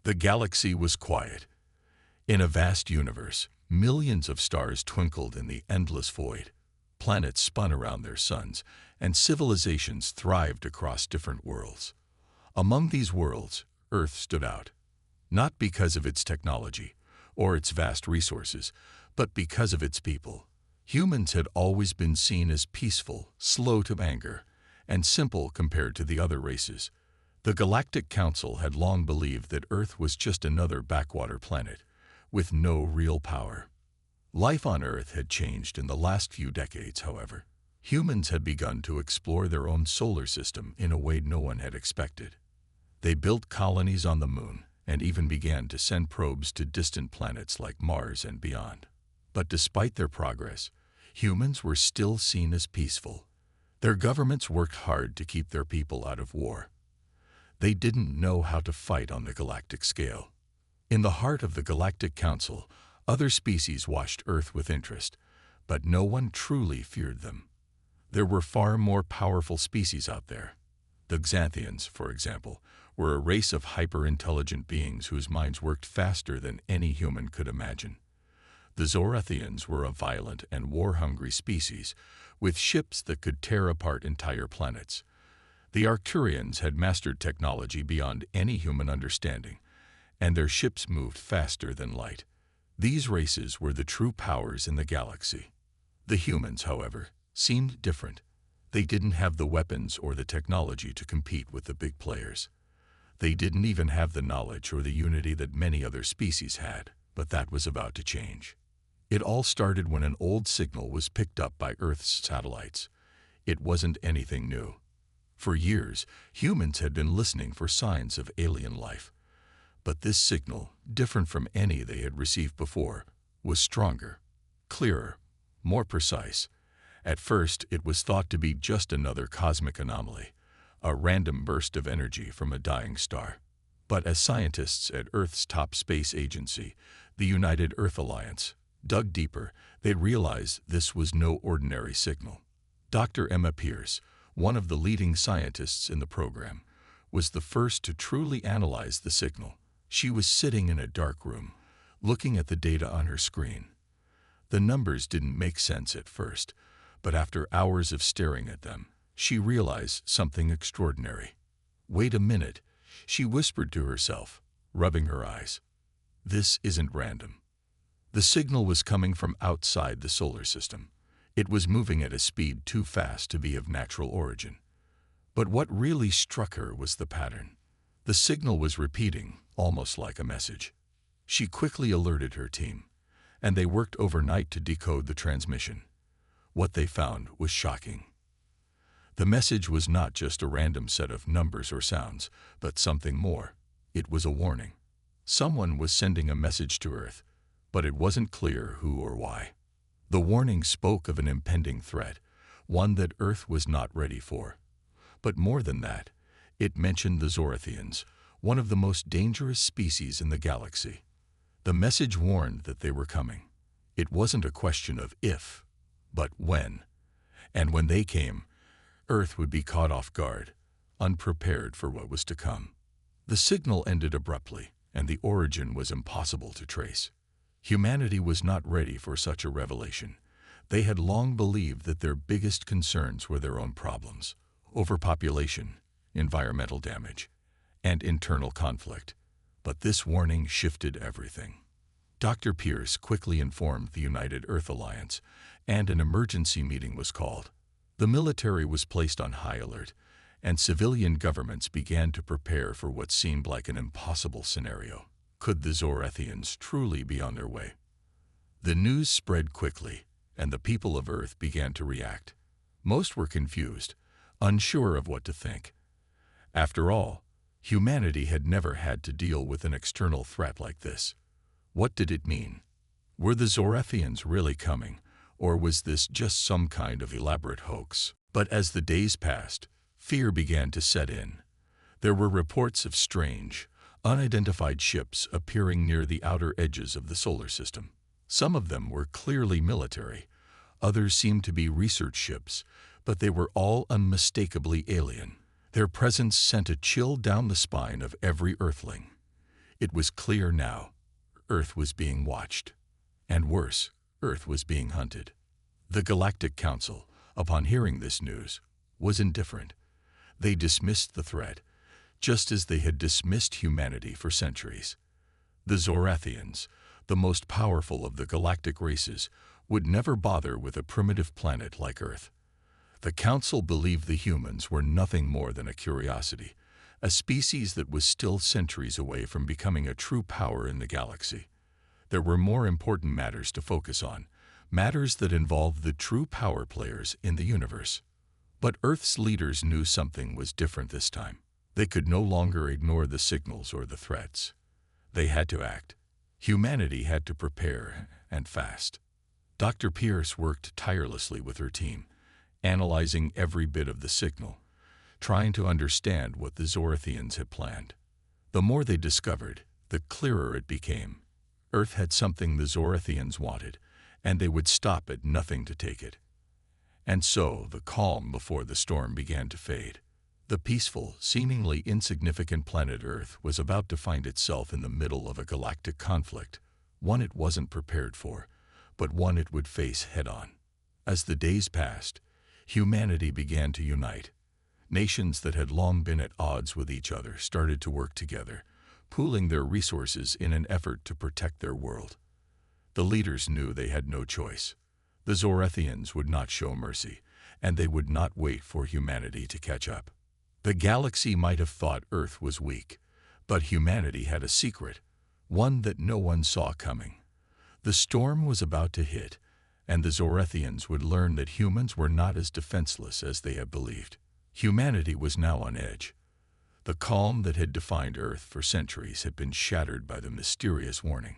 The galaxy was quiet. In a vast universe, millions of stars twinkled in the endless void. Planets spun around their suns, and civilizations thrived across different worlds. Among these worlds, Earth stood out, not because of its technology or its vast resources, but because of its people. Humans had always been seen as peaceful, slow to anger, and simple compared to the other races. The Galactic Council had long believed that Earth was just another backwater planet, with no real power. Life on Earth had changed in the last few decades, however. Humans had begun to explore their own solar system in a way no one had expected. They built colonies on the moon and even began to send probes to distant planets like Mars and beyond. But despite their progress, humans were still seen as peaceful. Their governments worked hard to keep their people out of war. They didn't know how to fight on the galactic scale. In the heart of the Galactic Council, other species watched Earth with interest, but no one truly feared them. There were far more powerful species out there. The Xanthians, for example, were a race of hyper-intelligent beings whose minds worked faster than any human could imagine. The Zorathians were a violent and war-hungry species, with ships that could tear apart entire planets. The Arcturians had mastered technology beyond any human understanding, and their ships moved faster than light. These races were the true powers in the galaxy. The humans, however, seemed different. They didn't have the weapons or the technology to compete with the big players. They didn't even have the knowledge or the unity that many other species had, but that was about to change. It all started when an old signal was picked up by Earth's satellites. It wasn't anything new. For years, humans had been listening for signs of alien life. But this signal, different from any they had received before, was stronger, clearer, more precise. At first, it was thought to be just another cosmic anomaly, a random burst of energy from a dying star. But as scientists at Earth's top space agency, the United Earth Alliance, dug deeper, they realized this was no ordinary signal. Dr. Emma Pierce, one of the leading scientists in the program, was the first to truly analyze the signal. She was sitting in a dark room, looking at the data on her screen. The numbers didn't make sense at first, but after hours of staring at them, she realized something extraordinary. "Wait a minute," she whispered to herself, rubbing her eyes. "This isn't random." The signal was coming from outside the solar system. It was moving at a speed too fast to be of natural origin. But what really struck her was the pattern. The signal was repeating, almost like a message. She quickly alerted her team, and they worked overnight to decode the transmission. What they found was shocking. The message was not just a random set of numbers or sounds, but something more. It was a warning. Someone was sending a message to Earth, but it wasn't clear who or why. The warning spoke of an impending threat, one that Earth was not ready for. But more than that, it mentioned the Zorathians, one of the most dangerous species in the galaxy. The message warned that they were coming. It wasn't a question of if, but when. And when they came, Earth would be caught off guard, unprepared for what was to come. The signal ended abruptly, and the origin was impossible to trace. Humanity was not ready for such a revelation. They had long believed that their biggest concerns were their own problems: overpopulation, environmental damage, and internal conflict. But this warning shifted everything. Dr. Pierce quickly informed the United Earth Alliance, and an emergency meeting was called. The military was placed on high alert, and civilian governments began to prepare for what seemed like an impossible scenario. Could the Zorathians truly be on their way? The news spread quickly, and the people of Earth began to react. Most were confused, unsure of what to think. After all, humanity had never had to deal with an external threat like this. What did it mean? Were the Zorathians really coming, or was this just some kind of elaborate hoax? But as the days passed, fear began to set in. There were reports of strange, unidentified ships appearing near the outer edges of the solar system. Some of them were clearly military, others seemed to be research ships, but they were all unmistakably alien. Their presence sent a chill down the spine of every Earthling. It was clear now. Earth was being watched. And worse, Earth was being hunted. The Galactic Council, upon hearing this news, was indifferent. They dismissed the threat, just as they had dismissed humanity for centuries. The Zorathians, the most powerful of the galactic races, would never bother with a primitive planet like Earth. The Council believed the humans were nothing more than a curiosity, a species that was still centuries away from becoming a true power in the galaxy. There were more important matters to focus on, matters that involved the true power players in the universe. But Earth's leaders knew something was different this time. They could no longer ignore the signals or the threats. They had to act. Humanity had to prepare, and fast. Dr. Pierce worked tirelessly with her team, analyzing every bit of the signal, trying to understand what the Zorathians had planned. The more they discovered, the clearer it became. Earth had something the Zorathians wanted, and they would stop at nothing to take it. And so the calm before the storm began to fade. The peaceful, seemingly insignificant planet Earth was about to find itself in the middle of a galactic conflict, one it wasn't prepared for, but one it would face head-on. As the days passed, humanity began to unite. Nations that had long been at odds with each other started to work together, pooling their resources in an effort to protect their world. The leaders knew they had no choice. The Zorathians would not show mercy, and they would not wait for humanity to catch up. The galaxy might have thought Earth was weak, but humanity had a secret, one that no one saw coming. The storm was about to hit, and the Zorathians would learn that humans were not as defenseless as they had believed. Humanity was now on edge. The calm that had defined Earth for centuries had been shattered by the mysterious warning.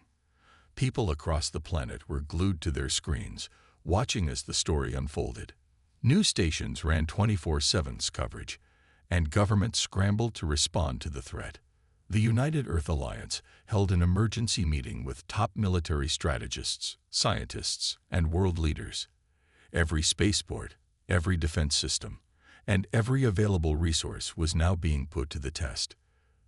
People across the planet were glued to their screens, watching as the story unfolded. News stations ran 24/7 coverage, and governments scrambled to respond to the threat. The United Earth Alliance held an emergency meeting with top military strategists, scientists, and world leaders. Every spaceport, every defense system, and every available resource was now being put to the test.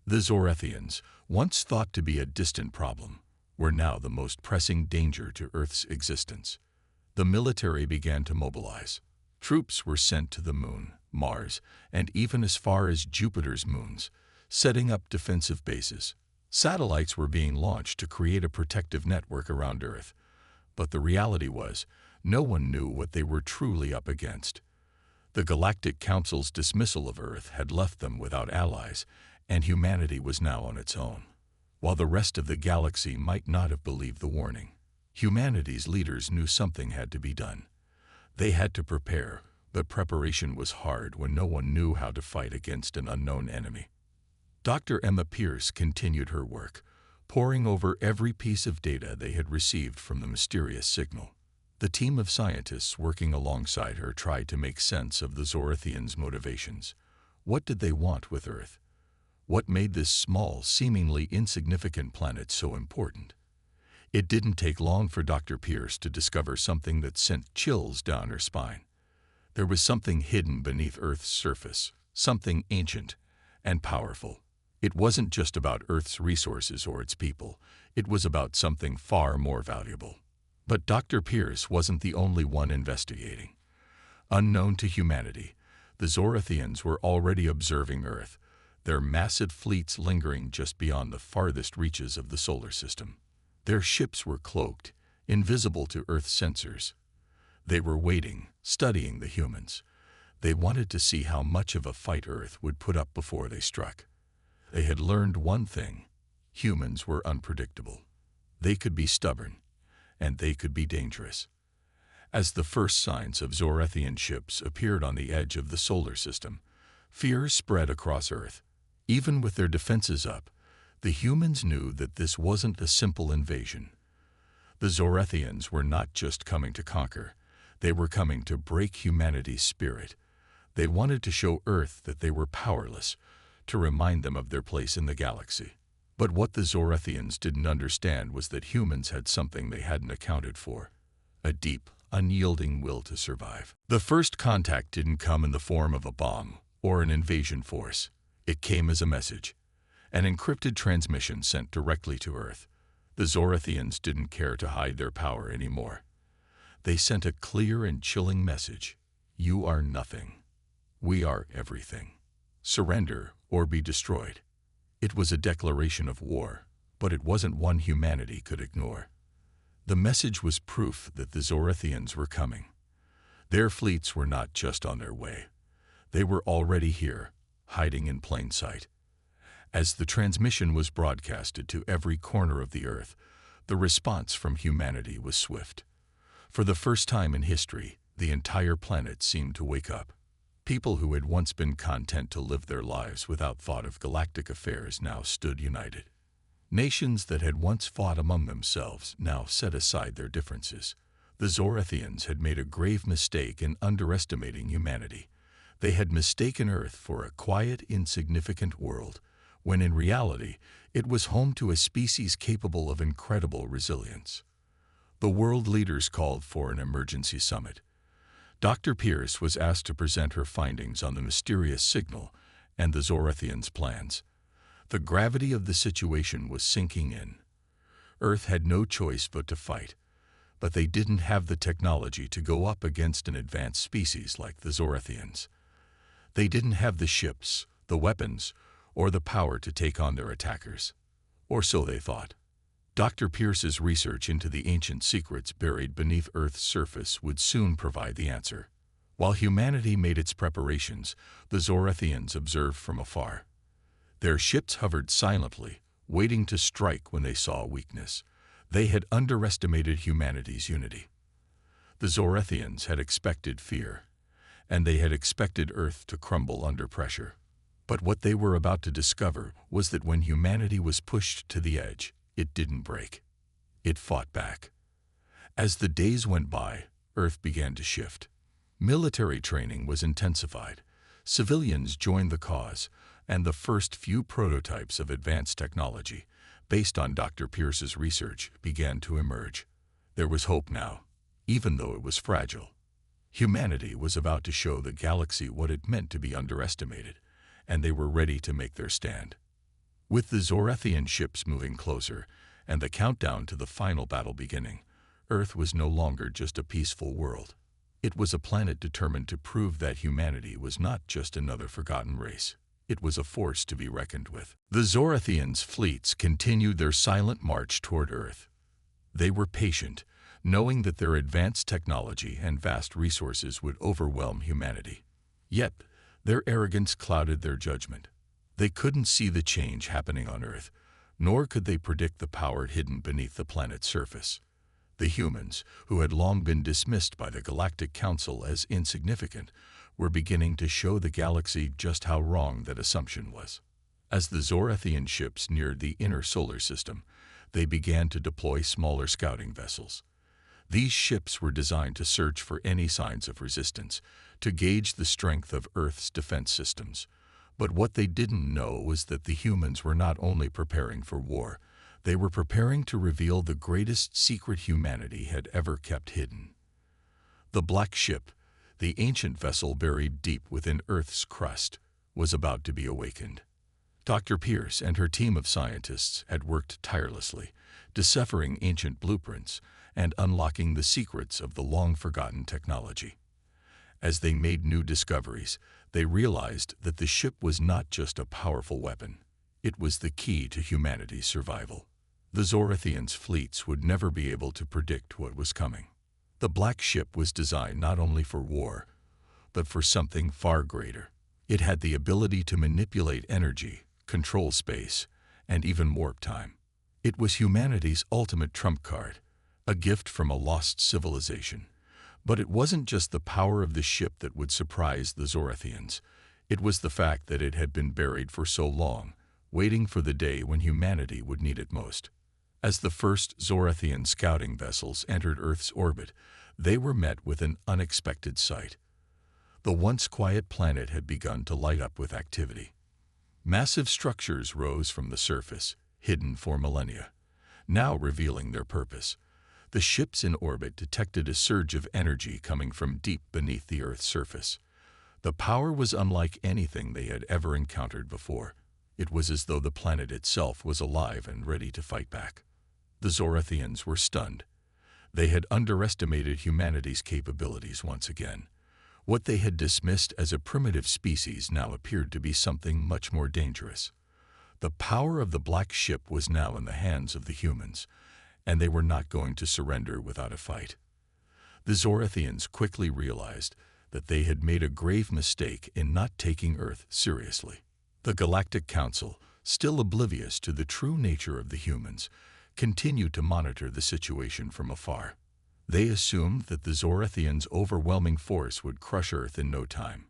The Zorathians, once thought to be a distant problem, were now the most pressing danger to Earth's existence. The military began to mobilize. Troops were sent to the Moon, Mars, and even as far as Jupiter's moons, setting up defensive bases. Satellites were being launched to create a protective network around Earth. But the reality was, no one knew what they were truly up against. The Galactic Council's dismissal of Earth had left them without allies, and humanity was now on its own. While the rest of the galaxy might not have believed the warning, humanity's leaders knew something had to be done. They had to prepare, but preparation was hard when no one knew how to fight against an unknown enemy. Dr. Emma Pierce continued her work, poring over every piece of data they had received from the mysterious signal. The team of scientists working alongside her tried to make sense of the Zorathians' motivations. What did they want with Earth? What made this small, seemingly insignificant planet so important? It didn't take long for Dr. Pierce to discover something that sent chills down her spine. There was something hidden beneath Earth's surface, something ancient and powerful. It wasn't just about Earth's resources or its people. It was about something far more valuable. But Dr. Pierce wasn't the only one investigating. Unknown to humanity, the Zorathians were already observing Earth, their massive fleets lingering just beyond the farthest reaches of the solar system. Their ships were cloaked, invisible to Earth's sensors. They were waiting, studying the humans. They wanted to see how much of a fight Earth would put up before they struck. They had learned one thing: humans were unpredictable. They could be stubborn, and they could be dangerous. As the first signs of Zorathian ships appeared on the edge of the solar system, fear spread across Earth. Even with their defenses up, the humans knew that this wasn't a simple invasion. The Zorathians were not just coming to conquer. They were coming to break humanity's spirit. They wanted to show Earth that they were powerless, to remind them of their place in the galaxy. But what the Zorathians didn't understand was that humans had something they hadn't accounted for: a deep, unyielding will to survive. The first contact didn't come in the form of a bomb or an invasion force. It came as a message. an encrypted transmission sent directly to Earth. The Zorathians didn't care to hide their power anymore. They sent a clear and chilling message. You are nothing. We are everything. Surrender or be destroyed. It was a declaration of war, but it wasn't one humanity could ignore. The message was proof that the Zorathians were coming. Their fleets were not just on their way. They were already here, hiding in plain sight. As the transmission was broadcasted to every corner of the Earth, the response from humanity was swift. For the first time in history, the entire planet seemed to wake up. People who had once been content to live their lives without thought of galactic affairs now stood united. Nations that had once fought among themselves now set aside their differences. The Zorathians had made a grave mistake in underestimating humanity. They had mistaken Earth for a quiet, insignificant world, when in reality it was home to a species capable of incredible resilience. The world leaders called for an emergency summit. Dr. Pierce was asked to present her findings on the mysterious signal and the Zorathians' plans. The gravity of the situation was sinking in. Earth had no choice but to fight, but they didn't have the technology to go up against an advanced species like the Zorathians. They didn't have the ships, the weapons, or the power to take on their attackers. Or so they thought. Dr. Pierce's research into the ancient secrets buried beneath Earth's surface would soon provide the answer. While humanity made its preparations, the Zorathians observed from afar. Their ships hovered silently, waiting to strike when they saw weakness. They had underestimated humanity's unity. The Zorathians had expected fear, and they had expected Earth to crumble under pressure. But what they were about to discover was that when humanity was pushed to the edge, it didn't break. It fought back. As the days went by, Earth began to shift. Military training was intensified. Civilians joined the cause, and the first few prototypes of advanced technology, based on Dr. Pierce's research, began to emerge. There was hope now, even though it was fragile. Humanity was about to show the galaxy what it meant to be underestimated, and they were ready to make their stand. With the Zorathian ships moving closer and the countdown to the final battle beginning, Earth was no longer just a peaceful world. It was a planet determined to prove that humanity was not just another forgotten race. It was a force to be reckoned with. The Zorathians' fleets continued their silent march toward Earth. They were patient, knowing that their advanced technology and vast resources would overwhelm humanity. Yet, their arrogance clouded their judgment. They couldn't see the change happening on Earth, nor could they predict the power hidden beneath the planet's surface. The humans, who had long been dismissed by the Galactic Council as insignificant, were beginning to show the galaxy just how wrong that assumption was. As the Zorathian ships neared the inner solar system, they began to deploy smaller scouting vessels. These ships were designed to search for any signs of resistance, to gauge the strength of Earth's defense systems. But what they didn't know was that the humans were not only preparing for war, they were preparing to reveal the greatest secret humanity had ever kept hidden. The Black Ship, the ancient vessel buried deep within Earth's crust, was about to be awakened. Dr. Pierce and her team of scientists had worked tirelessly, deciphering ancient blueprints and unlocking the secrets of the long-forgotten technology. As they made new discoveries, they realized that the ship was not just a powerful weapon. It was the key to humanity's survival. The Zorathians' fleets would never be able to predict what was coming. The Black Ship was designed not only for war, but for something far greater. It had the ability to manipulate energy, control space, and even warp time. It was humanity's ultimate trump card, a gift from a lost civilization. But it wasn't just the power of the ship that would surprise the Zorathians. It was the fact that it had been buried for so long, waiting for the day when humanity would need it most. As the first Zorathian scouting vessels entered Earth's orbit, they were met with an unexpected sight. The once quiet planet had begun to light up with activity. Massive structures rose from the surface, hidden for millennia, now revealing their purpose. The ships in orbit detected a surge of energy coming from deep beneath the Earth's surface. The power was unlike anything they had ever encountered before. It was as though the planet itself was alive and ready to fight back. The Zorathians were stunned. They had underestimated humanity's capabilities once again. What they had dismissed as a primitive species now appeared to be something much more dangerous. The power of the black ship was now in the hands of the humans, and they were not going to surrender without a fight. The Zorathians quickly realized that they had made a grave mistake in not taking Earth seriously. The Galactic Council, still oblivious to the true nature of the humans, continued to monitor the situation from afar. They assumed that the Zorathians' overwhelming force would crush Earth in no time.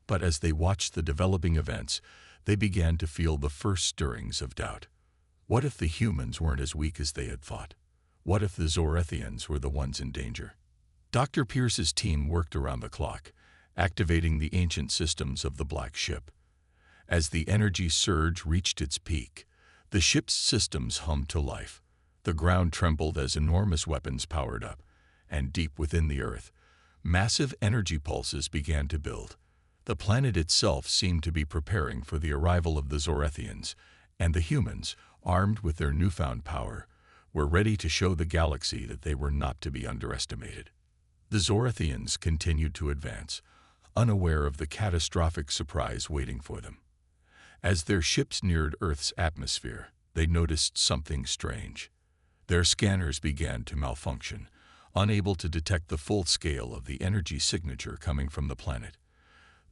But as they watched the developing events, they began to feel the first stirrings of doubt. What if the humans weren't as weak as they had thought? What if the Zorathians were the ones in danger? Dr. Pierce's team worked around the clock, activating the ancient systems of the black ship. As the energy surge reached its peak, the ship's systems hummed to life. The ground trembled as enormous weapons powered up, and deep within the Earth, massive energy pulses began to build. The planet itself seemed to be preparing for the arrival of the Zorathians, and the humans, armed with their newfound power, were ready to show the galaxy that they were not to be underestimated. The Zorathians continued to advance, unaware of the catastrophic surprise waiting for them. As their ships neared Earth's atmosphere, they noticed something strange. Their scanners began to malfunction, unable to detect the full scale of the energy signature coming from the planet.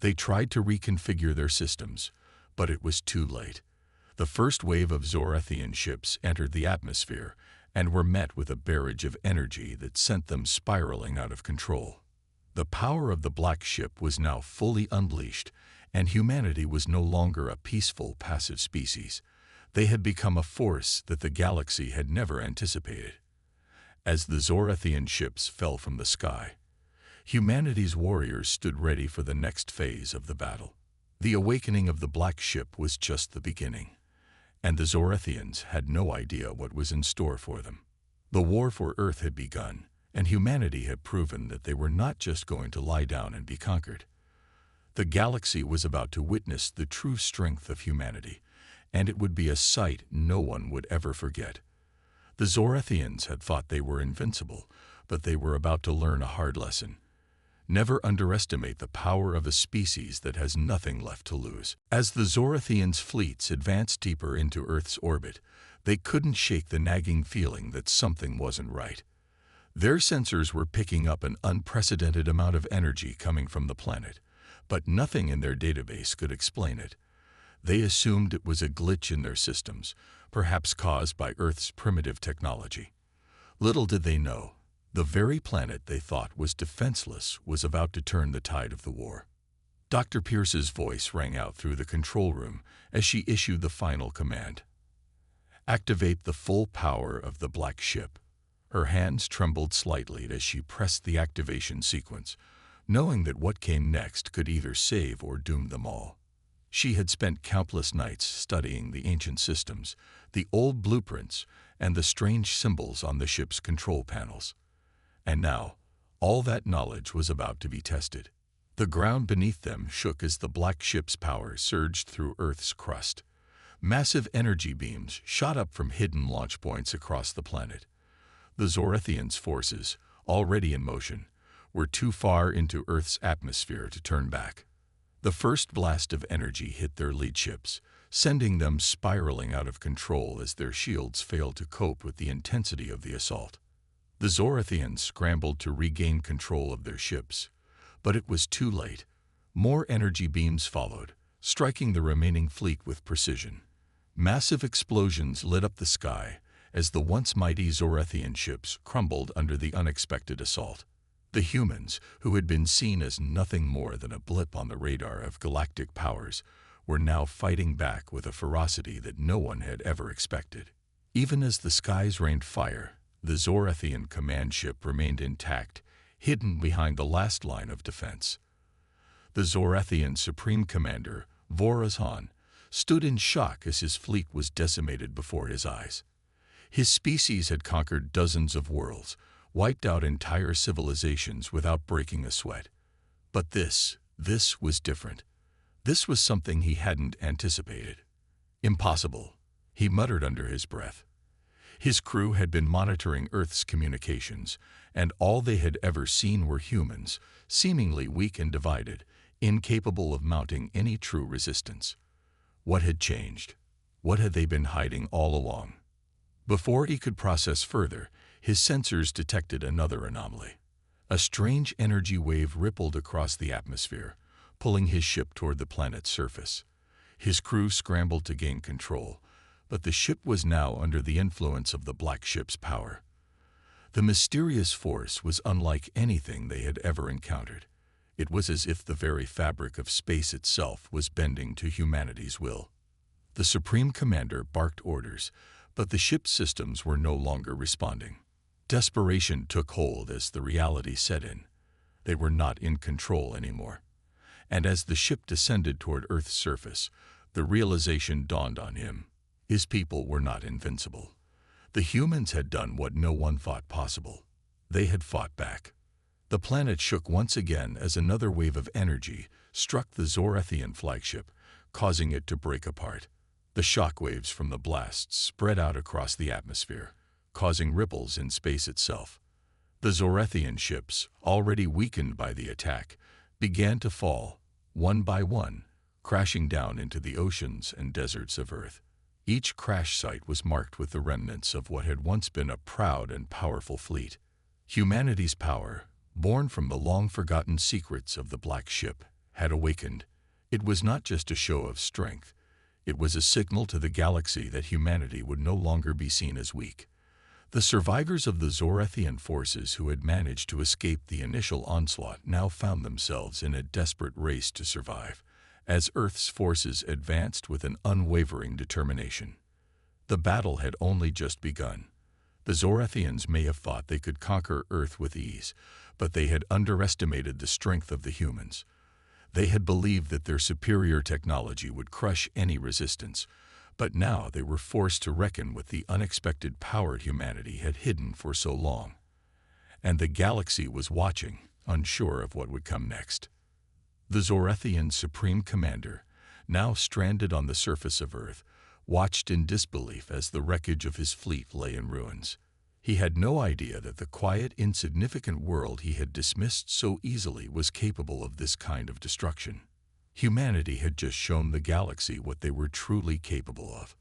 They tried to reconfigure their systems, but it was too late. The first wave of Zorathian ships entered the atmosphere and were met with a barrage of energy that sent them spiraling out of control. The power of the black ship was now fully unleashed, and humanity was no longer a peaceful, passive species. They had become a force that the galaxy had never anticipated. As the Zorathian ships fell from the sky, humanity's warriors stood ready for the next phase of the battle. The awakening of the black ship was just the beginning, and the Zorathians had no idea what was in store for them. The war for Earth had begun, and humanity had proven that they were not just going to lie down and be conquered. The galaxy was about to witness the true strength of humanity, and it would be a sight no one would ever forget. The Zorathians had thought they were invincible, but they were about to learn a hard lesson. Never underestimate the power of a species that has nothing left to lose. As the Zorathians' fleets advanced deeper into Earth's orbit, they couldn't shake the nagging feeling that something wasn't right. Their sensors were picking up an unprecedented amount of energy coming from the planet, but nothing in their database could explain it. They assumed it was a glitch in their systems, perhaps caused by Earth's primitive technology. Little did they know, the very planet they thought was defenseless was about to turn the tide of the war. Dr. Pierce's voice rang out through the control room as she issued the final command. Activate the full power of the black ship. Her hands trembled slightly as she pressed the activation sequence, knowing that what came next could either save or doom them all. She had spent countless nights studying the ancient systems, the old blueprints, and the strange symbols on the ship's control panels. And now, all that knowledge was about to be tested. The ground beneath them shook as the black ship's power surged through Earth's crust. Massive energy beams shot up from hidden launch points across the planet. The Zorathians' forces, already in motion, were too far into Earth's atmosphere to turn back. The first blast of energy hit their lead ships, sending them spiraling out of control as their shields failed to cope with the intensity of the assault. The Zorathians scrambled to regain control of their ships, but it was too late. More energy beams followed, striking the remaining fleet with precision. Massive explosions lit up the sky as the once mighty Zorathian ships crumbled under the unexpected assault. The humans, who had been seen as nothing more than a blip on the radar of galactic powers, were now fighting back with a ferocity that no one had ever expected. Even as the skies rained fire, the Zorathian command ship remained intact, hidden behind the last line of defense. The Zorathian Supreme Commander, Vorazhan, stood in shock as his fleet was decimated before his eyes. His species had conquered dozens of worlds, wiped out entire civilizations without breaking a sweat. But this was different. This was something he hadn't anticipated. Impossible, he muttered under his breath. His crew had been monitoring Earth's communications, and all they had ever seen were humans, seemingly weak and divided, incapable of mounting any true resistance. What had changed? What had they been hiding all along? Before he could process further, his sensors detected another anomaly. A strange energy wave rippled across the atmosphere, pulling his ship toward the planet's surface. His crew scrambled to gain control, but the ship was now under the influence of the black ship's power. The mysterious force was unlike anything they had ever encountered. It was as if the very fabric of space itself was bending to humanity's will. The Supreme Commander barked orders, but the ship's systems were no longer responding. Desperation took hold as the reality set in. They were not in control anymore. And as the ship descended toward Earth's surface, the realization dawned on him. His people were not invincible. The humans had done what no one thought possible. They had fought back. The planet shook once again as another wave of energy struck the Zorathian flagship, causing it to break apart. The shock waves from the blasts spread out across the atmosphere, causing ripples in space itself. The Zorathian ships, already weakened by the attack, began to fall, one by one, crashing down into the oceans and deserts of Earth. Each crash site was marked with the remnants of what had once been a proud and powerful fleet. Humanity's power, born from the long-forgotten secrets of the Black Ship, had awakened. It was not just a show of strength. It was a signal to the galaxy that humanity would no longer be seen as weak. The survivors of the Zorathian forces who had managed to escape the initial onslaught now found themselves in a desperate race to survive, as Earth's forces advanced with an unwavering determination. The battle had only just begun. The Zorathians may have thought they could conquer Earth with ease, but they had underestimated the strength of the humans. They had believed that their superior technology would crush any resistance, but now they were forced to reckon with the unexpected power humanity had hidden for so long. And the galaxy was watching, unsure of what would come next. The Zorathian Supreme Commander, now stranded on the surface of Earth, watched in disbelief as the wreckage of his fleet lay in ruins. He had no idea that the quiet, insignificant world he had dismissed so easily was capable of this kind of destruction. Humanity had just shown the galaxy what they were truly capable of,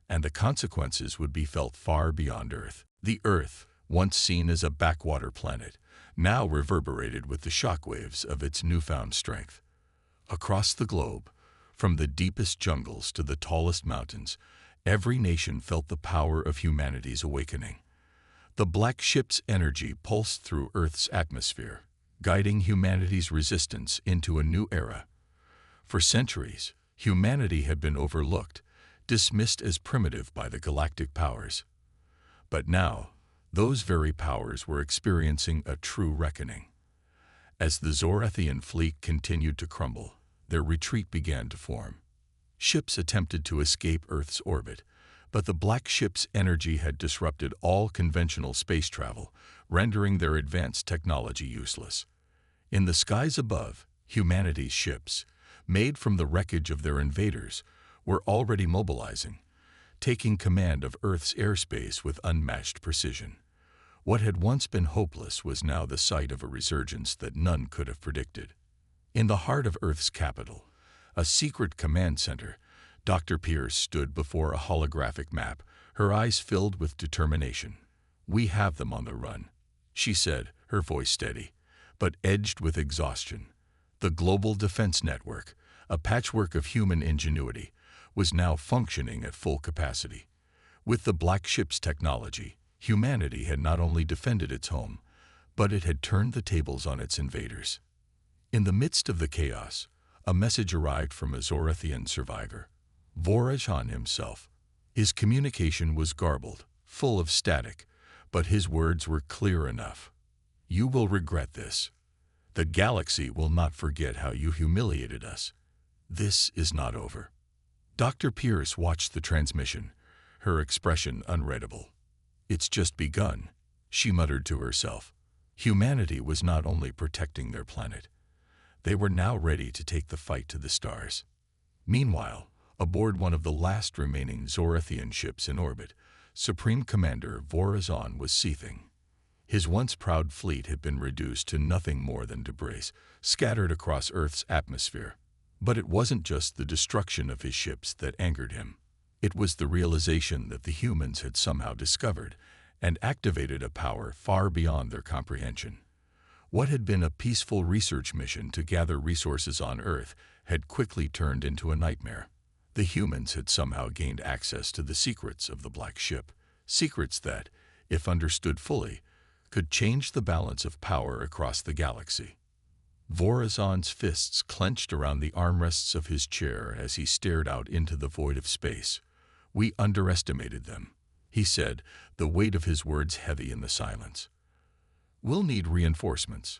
and the consequences would be felt far beyond Earth. The Earth, once seen as a backwater planet, now reverberated with the shockwaves of its newfound strength. Across the globe, from the deepest jungles to the tallest mountains, every nation felt the power of humanity's awakening. The Black Ship's energy pulsed through Earth's atmosphere, guiding humanity's resistance into a new era. For centuries, humanity had been overlooked, dismissed as primitive by the galactic powers. But now, those very powers were experiencing a true reckoning. As the Zorathian fleet continued to crumble, their retreat began to form. Ships attempted to escape Earth's orbit, but the Black Ship's energy had disrupted all conventional space travel, rendering their advanced technology useless. In the skies above, humanity's ships, made from the wreckage of their invaders, were already mobilizing, taking command of Earth's airspace with unmatched precision. What had once been hopeless was now the site of a resurgence that none could have predicted. In the heart of Earth's capital, a secret command center, Dr. Pierce stood before a holographic map, her eyes filled with determination. "We have them on the run," she said, her voice steady, but edged with exhaustion. The global defense network, a patchwork of human ingenuity, was now functioning at full capacity. With the Black Ship's technology, humanity had not only defended its home, but it had turned the tables on its invaders. In the midst of the chaos, a message arrived from a Zorathian survivor, Vorajan himself. His communication was garbled, full of static, but his words were clear enough. "You will regret this. The galaxy will not forget how you humiliated us. This is not over." Dr. Pierce watched the transmission, her expression unreadable. "It's just begun," she muttered to herself. Humanity was not only protecting their planet. They were now ready to take the fight to the stars. Meanwhile, Aboard one of the last remaining Zorathian ships in orbit, Supreme Commander Vorazon was seething. His once proud fleet had been reduced to nothing more than debris, scattered across Earth's atmosphere. But it wasn't just the destruction of his ships that angered him. It was the realization that the humans had somehow discovered and activated a power far beyond their comprehension. What had been a peaceful research mission to gather resources on Earth had quickly turned into a nightmare. The humans had somehow gained access to the secrets of the Black Ship, secrets that, if understood fully, could change the balance of power across the galaxy. Vorazon's fists clenched around the armrests of his chair as he stared out into the void of space. "We underestimated them," he said, the weight of his words heavy in the silence. "We'll need reinforcements.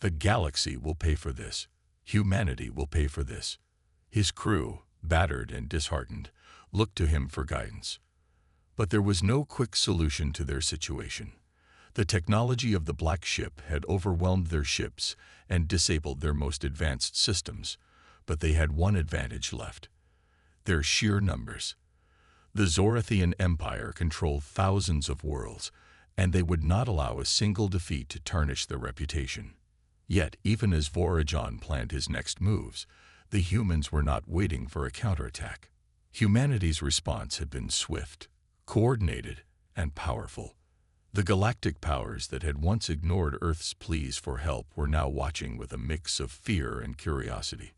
The galaxy will pay for this. Humanity will pay for this." His crew, battered and disheartened, looked to him for guidance. But there was no quick solution to their situation. The technology of the Black Ship had overwhelmed their ships and disabled their most advanced systems, but they had one advantage left: their sheer numbers. The Zorathian Empire controlled thousands of worlds, and they would not allow a single defeat to tarnish their reputation. Yet, even as Vorazon planned his next moves, the humans were not waiting for a counterattack. Humanity's response had been swift, coordinated, and powerful. The galactic powers that had once ignored Earth's pleas for help were now watching with a mix of fear and curiosity.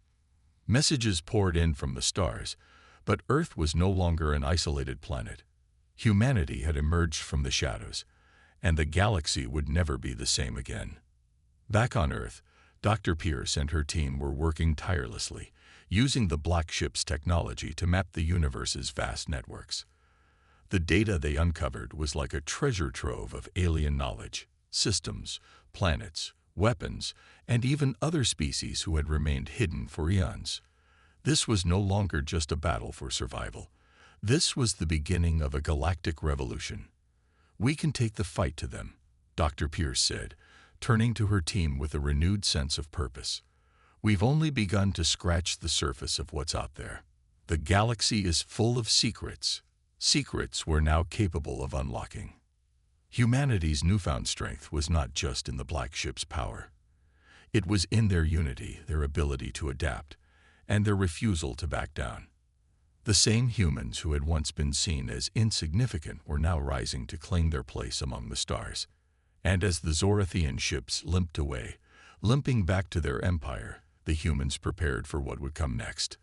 Messages poured in from the stars, but Earth was no longer an isolated planet. Humanity had emerged from the shadows, and the galaxy would never be the same again. Back on Earth, Dr. Pierce and her team were working tirelessly, using the Black Ship's technology to map the universe's vast networks. The data they uncovered was like a treasure trove of alien knowledge, systems, planets, weapons, and even other species who had remained hidden for eons. This was no longer just a battle for survival. This was the beginning of a galactic revolution. "We can take the fight to them," Dr. Pierce said, turning to her team with a renewed sense of purpose. "We've only begun to scratch the surface of what's out there. The galaxy is full of secrets. Secrets we're now capable of unlocking." Humanity's newfound strength was not just in the Black Ship's power. It was in their unity, their ability to adapt, and their refusal to back down. The same humans who had once been seen as insignificant were now rising to claim their place among the stars. And as the Zorathian ships limped away, limping back to their empire, the humans prepared for what would come next.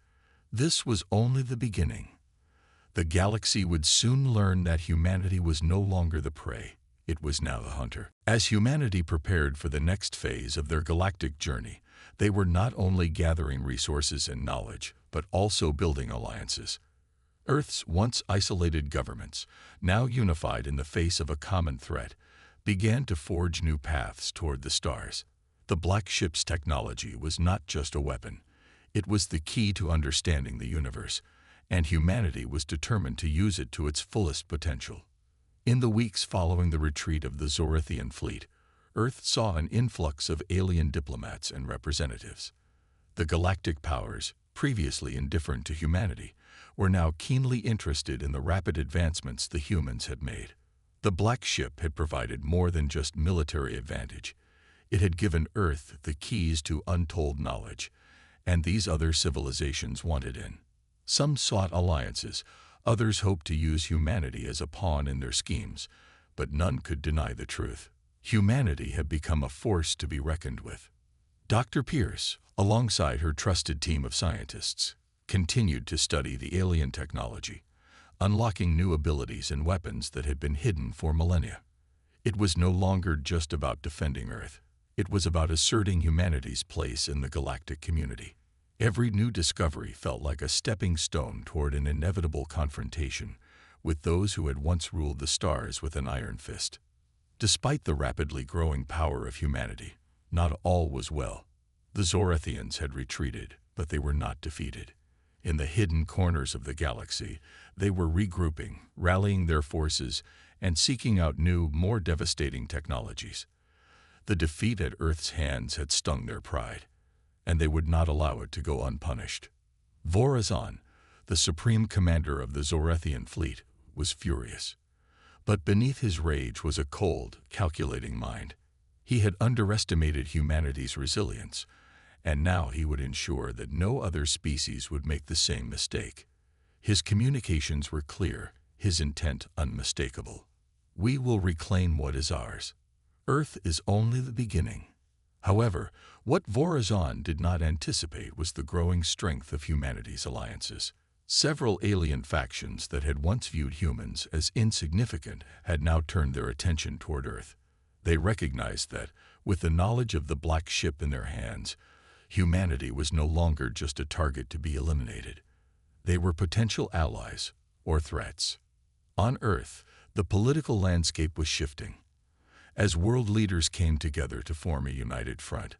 This was only the beginning. The galaxy would soon learn that humanity was no longer the prey, it was now the hunter. As humanity prepared for the next phase of their galactic journey, they were not only gathering resources and knowledge, but also building alliances. Earth's once isolated governments, now unified in the face of a common threat, began to forge new paths toward the stars. The Black Ship's technology was not just a weapon. It was the key to understanding the universe, and humanity was determined to use it to its fullest potential. In the weeks following the retreat of the Zorathian fleet, Earth saw an influx of alien diplomats and representatives. The galactic powers, previously indifferent to humanity, were now keenly interested in the rapid advancements the humans had made. The Black Ship had provided more than just military advantage. It had given Earth the keys to untold knowledge, and these other civilizations wanted in. Some sought alliances, others hoped to use humanity as a pawn in their schemes, but none could deny the truth. Humanity had become a force to be reckoned with. Dr. Pierce, alongside her trusted team of scientists, continued to study the alien technology, unlocking new abilities and weapons that had been hidden for millennia. It was no longer just about defending Earth. It was about asserting humanity's place in the galactic community. Every new discovery felt like a stepping stone toward an inevitable confrontation with those who had once ruled the stars with an iron fist. Despite the rapidly growing power of humanity, not all was well. The Zorathians had retreated, but they were not defeated. In the hidden corners of the galaxy, they were regrouping, rallying their forces, and seeking out new, more devastating technologies. The defeat at Earth's hands had stung their pride, and they would not allow it to go unpunished. Vorazon, the supreme commander of the Zorethian fleet, was furious. But beneath his rage was a cold, calculating mind. He had underestimated humanity's resilience, and now he would ensure that no other species would make the same mistake. His communications were clear, his intent unmistakable. We will reclaim what is ours. Earth is only the beginning. However, what Vorazon did not anticipate was the growing strength of humanity's alliances. Several alien factions that had once viewed humans as insignificant had now turned their attention toward Earth. They recognized that, with the knowledge of the black ship in their hands, humanity was no longer just a target to be eliminated. They were potential allies, or threats. On Earth, the political landscape was shifting. As world leaders came together to form a united front,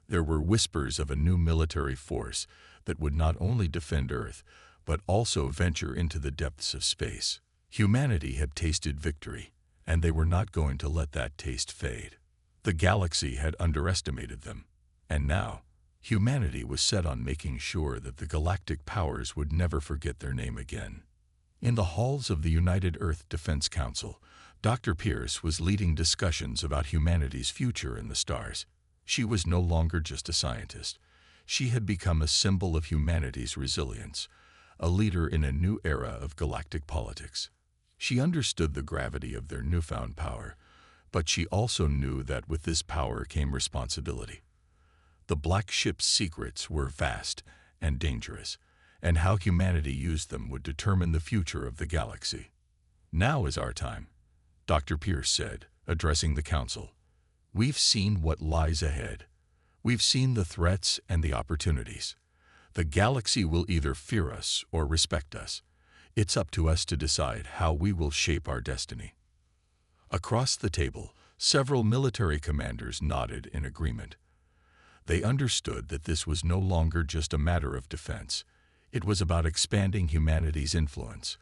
there were whispers of a new military force that would not only defend Earth, but also venture into the depths of space. Humanity had tasted victory, and they were not going to let that taste fade. The galaxy had underestimated them, and now, humanity was set on making sure that the galactic powers would never forget their name again. In the halls of the United Earth Defense Council, Dr. Pierce was leading discussions about humanity's future in the stars. She was no longer just a scientist. She had become a symbol of humanity's resilience, a leader in a new era of galactic politics. She understood the gravity of their newfound power, but she also knew that with this power came responsibility. The black ship's secrets were vast and dangerous, and how humanity used them would determine the future of the galaxy. Now is our time, Dr. Pierce said, addressing the council. We've seen what lies ahead. We've seen the threats and the opportunities. The galaxy will either fear us or respect us. It's up to us to decide how we will shape our destiny. Across the table, several military commanders nodded in agreement. They understood that this was no longer just a matter of defense. It was about expanding humanity's influence,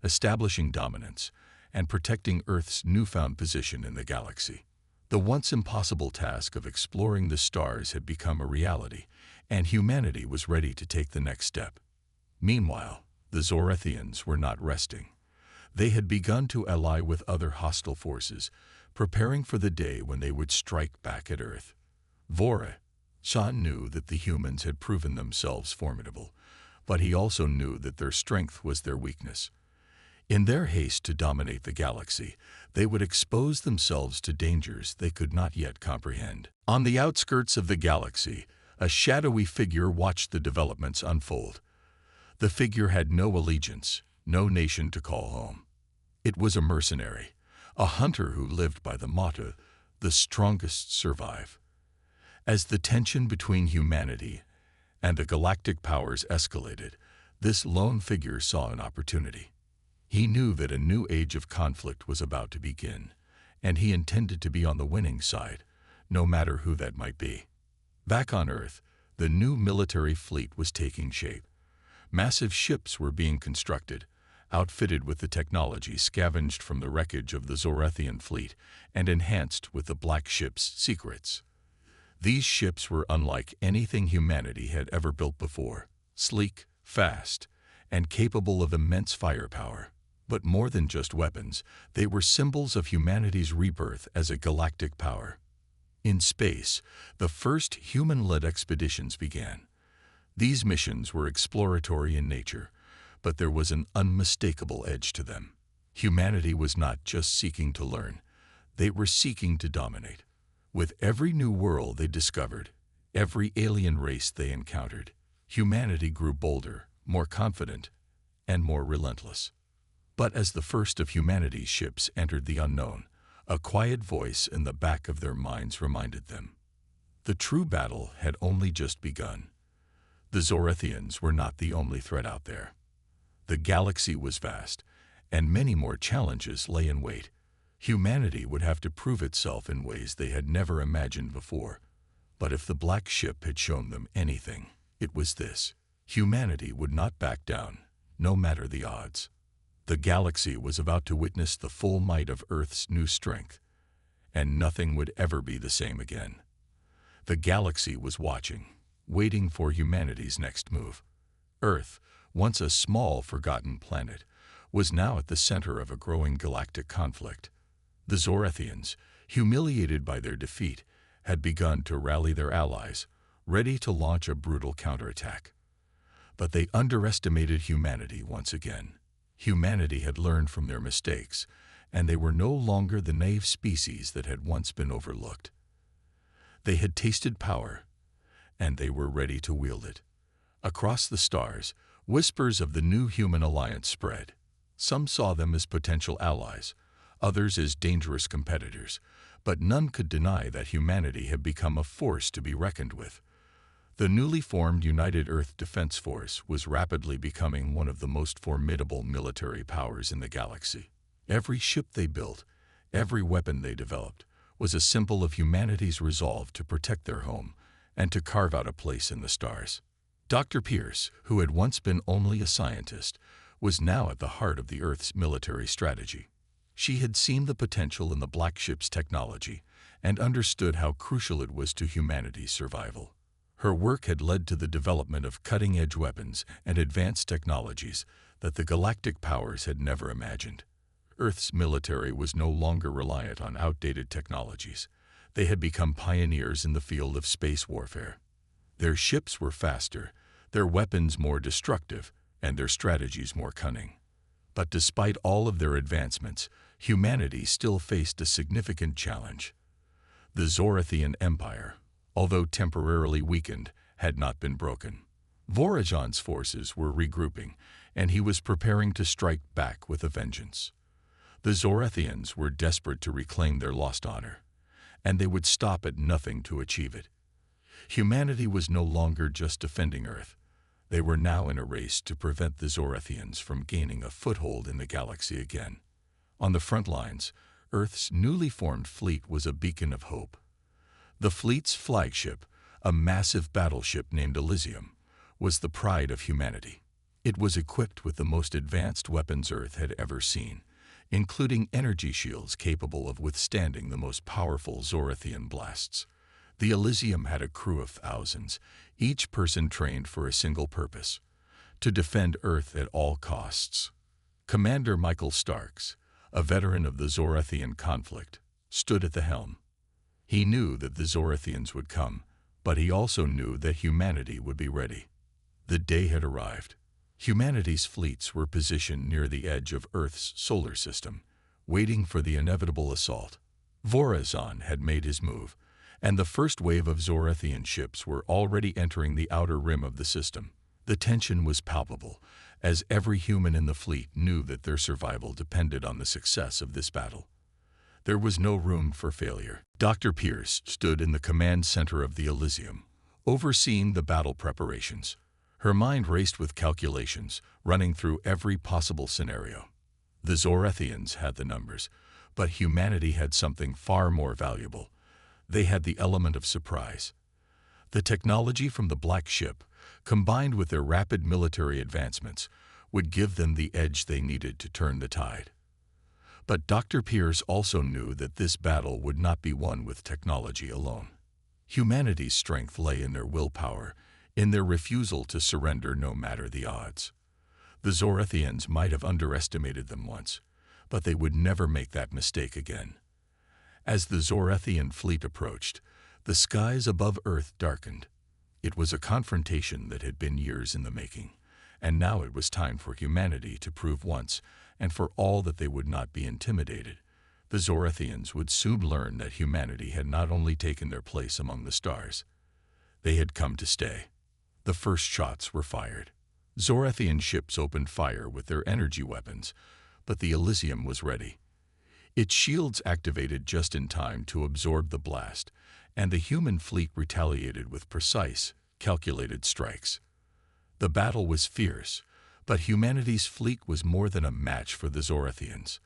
establishing dominance, and protecting Earth's newfound position in the galaxy. The once impossible task of exploring the stars had become a reality, and humanity was ready to take the next step. Meanwhile, the Zorethians were not resting. They had begun to ally with other hostile forces, preparing for the day when they would strike back at Earth. Vorazon knew that the humans had proven themselves formidable, but he also knew that their strength was their weakness. In their haste to dominate the galaxy, they would expose themselves to dangers they could not yet comprehend. On the outskirts of the galaxy, a shadowy figure watched the developments unfold. The figure had no allegiance, no nation to call home. It was a mercenary, a hunter who lived by the motto, "The strongest survive." As the tension between humanity and the galactic powers escalated, this lone figure saw an opportunity. He knew that a new age of conflict was about to begin, and he intended to be on the winning side, no matter who that might be. Back on Earth, the new military fleet was taking shape. Massive ships were being constructed, outfitted with the technology scavenged from the wreckage of the Zorethian fleet and enhanced with the black ship's secrets. These ships were unlike anything humanity had ever built before, sleek, fast, and capable of immense firepower. But more than just weapons, they were symbols of humanity's rebirth as a galactic power. In space, the first human-led expeditions began. These missions were exploratory in nature, but there was an unmistakable edge to them. Humanity was not just seeking to learn, they were seeking to dominate. With every new world they discovered, every alien race they encountered, humanity grew bolder, more confident, and more relentless. But as the first of humanity's ships entered the unknown, a quiet voice in the back of their minds reminded them. The true battle had only just begun. The Zorethians were not the only threat out there. The galaxy was vast, and many more challenges lay in wait. Humanity would have to prove itself in ways they had never imagined before. But if the black ship had shown them anything, it was this. Humanity would not back down, no matter the odds. The galaxy was about to witness the full might of Earth's new strength, and nothing would ever be the same again. The galaxy was watching, waiting for humanity's next move. Earth, once a small, forgotten planet, was now at the center of a growing galactic conflict. The Zorathians, humiliated by their defeat, had begun to rally their allies, ready to launch a brutal counterattack. But they underestimated humanity once again. Humanity had learned from their mistakes, and they were no longer the naive species that had once been overlooked. They had tasted power, and they were ready to wield it. Across the stars, whispers of the new human alliance spread. Some saw them as potential allies, others as dangerous competitors, but none could deny that humanity had become a force to be reckoned with. The newly formed United Earth Defense Force was rapidly becoming one of the most formidable military powers in the galaxy. Every ship they built, every weapon they developed, was a symbol of humanity's resolve to protect their home and to carve out a place in the stars. Dr. Pierce, who had once been only a scientist, was now at the heart of the Earth's military strategy. She had seen the potential in the Black Ship's technology and understood how crucial it was to humanity's survival. Her work had led to the development of cutting-edge weapons and advanced technologies that the galactic powers had never imagined. Earth's military was no longer reliant on outdated technologies. They had become pioneers in the field of space warfare. Their ships were faster, their weapons more destructive, and their strategies more cunning. But despite all of their advancements, humanity still faced a significant challenge. The Zorathian Empire, although temporarily weakened, had not been broken. Vorajan's forces were regrouping, and he was preparing to strike back with a vengeance. The Zorathians were desperate to reclaim their lost honor, and they would stop at nothing to achieve it. Humanity was no longer just defending Earth. They were now in a race to prevent the Zorathians from gaining a foothold in the galaxy again. On the front lines, Earth's newly formed fleet was a beacon of hope. The fleet's flagship, a massive battleship named Elysium, was the pride of humanity. It was equipped with the most advanced weapons Earth had ever seen, including energy shields capable of withstanding the most powerful Zorathian blasts. The Elysium had a crew of thousands, each person trained for a single purpose: to defend Earth at all costs. Commander Michael Starks, a veteran of the Zorathian conflict, stood at the helm. He knew that the Zorathians would come, but he also knew that humanity would be ready. The day had arrived. Humanity's fleets were positioned near the edge of Earth's solar system, waiting for the inevitable assault. Vorazan had made his move, and the first wave of Zorathian ships were already entering the outer rim of the system. The tension was palpable, as every human in the fleet knew that their survival depended on the success of this battle. There was no room for failure. Dr. Pierce stood in the command center of the Elysium, overseeing the battle preparations. Her mind raced with calculations, running through every possible scenario. The Zorathians had the numbers, but humanity had something far more valuable. They had the element of surprise. The technology from the Black Ship, combined with their rapid military advancements, would give them the edge they needed to turn the tide. But Dr. Pierce also knew that this battle would not be won with technology alone. Humanity's strength lay in their willpower, in their refusal to surrender no matter the odds. The Zorathians might have underestimated them once, but they would never make that mistake again. As the Zorathian fleet approached, the skies above Earth darkened. It was a confrontation that had been years in the making, and now it was time for humanity to prove once and for all that they would not be intimidated. The Zorathians would soon learn that humanity had not only taken their place among the stars, they had come to stay. The first shots were fired. Zorathian ships opened fire with their energy weapons, but the Elysium was ready. Its shields activated just in time to absorb the blast, and the human fleet retaliated with precise, calculated strikes. The battle was fierce, but humanity's fleet was more than a match for the Zorathians.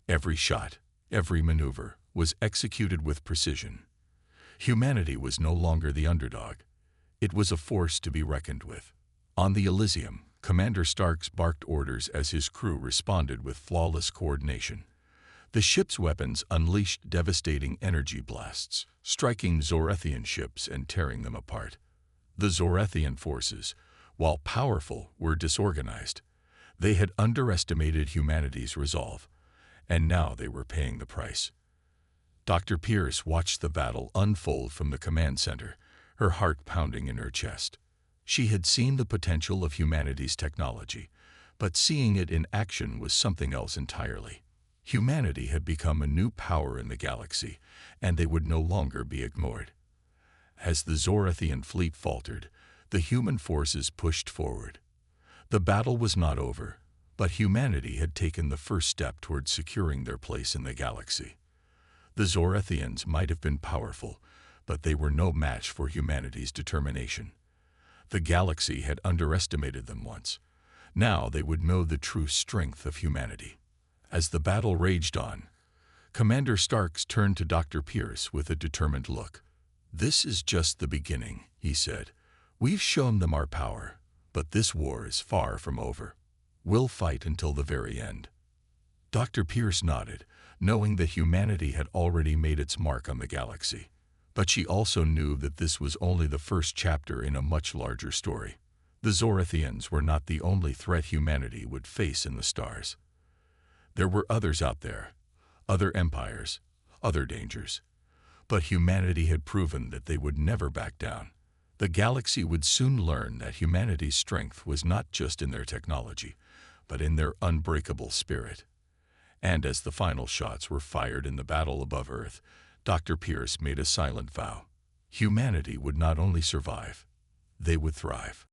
Every shot, every maneuver, was executed with precision. Humanity was no longer the underdog. It was a force to be reckoned with. On the Elysium, Commander Starks barked orders as his crew responded with flawless coordination. The ship's weapons unleashed devastating energy blasts, striking Zorathian ships and tearing them apart. The Zorathian forces, while powerful, were disorganized. They had underestimated humanity's resolve, and now they were paying the price. Dr. Pierce watched the battle unfold from the command center, her heart pounding in her chest. She had seen the potential of humanity's technology, but seeing it in action was something else entirely. Humanity had become a new power in the galaxy, and they would no longer be ignored. As the Zorathian fleet faltered, the human forces pushed forward. The battle was not over, but humanity had taken the first step towards securing their place in the galaxy. The Zorathians might have been powerful, but they were no match for humanity's determination. The galaxy had underestimated them once. Now they would know the true strength of humanity. As the battle raged on, Commander Starks turned to Dr. Pierce with a determined look. "This is just the beginning," he said. "We've shown them our power, but this war is far from over. We'll fight until the very end." Dr. Pierce nodded, knowing that humanity had already made its mark on the galaxy. But she also knew that this was only the first chapter in a much larger story. The Zorathians were not the only threat humanity would face in the stars. There were others out there, other empires, other dangers. But humanity had proven that they would never back down. The galaxy would soon learn that humanity's strength was not just in their technology, but in their unbreakable spirit. And as the final shots were fired in the battle above Earth, Dr. Pierce made a silent vow. Humanity would not only survive, they would thrive.